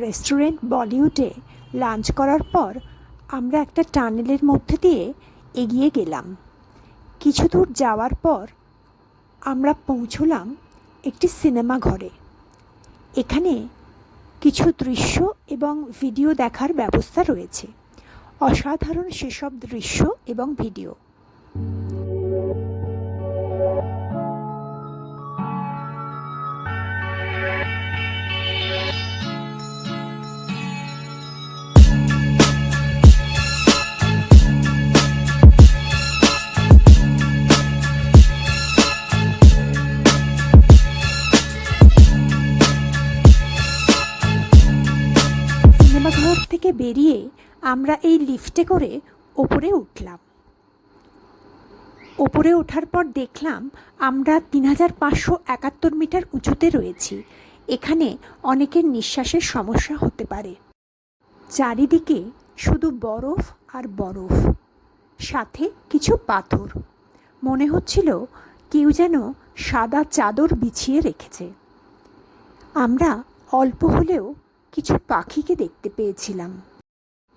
Restaurant বলিউডে lunch করার পর আমরা একটা টানেলের মধ্যে দিয়ে এগিয়ে গেলাম। কিছু দূর যাওয়ার পর আমরা পৌঁছলাম একটি সিনেমা ঘরে। এখানে কিছু দৃশ্য এবং ভিডিও দেখার ব্যবস্থা রয়েছে। অসাধারণ সেসব দৃশ্য এবং ভিডিও। সিনেমাঘর থেকে বেরিয়ে আমরা এই লিফটে করে ওপরে উঠলাম। ওপরে ওঠার পর দেখলাম আমরা ৩৫৭১ মিটার উঁচুতে রয়েছি। এখানে অনেকের নিঃশ্বাসের সমস্যা হতে পারে। চারিদিকে শুধু বরফ আর বরফ, সাথে কিছু পাথর। মনে হচ্ছিল কেউ যেন সাদা চাদর বিছিয়ে রেখেছে। আমরা অল্প হলেও কিছু পাখিকে দেখতে পেয়েছিলাম।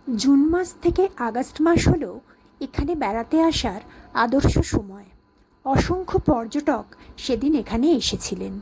জুন মাস থেকে আগস্ট মাস হলো এখানে বেড়াতে আসার আদর্শ সময়। অসংখ্য পর্যটক সেদিন এখানে এসেছিলেন।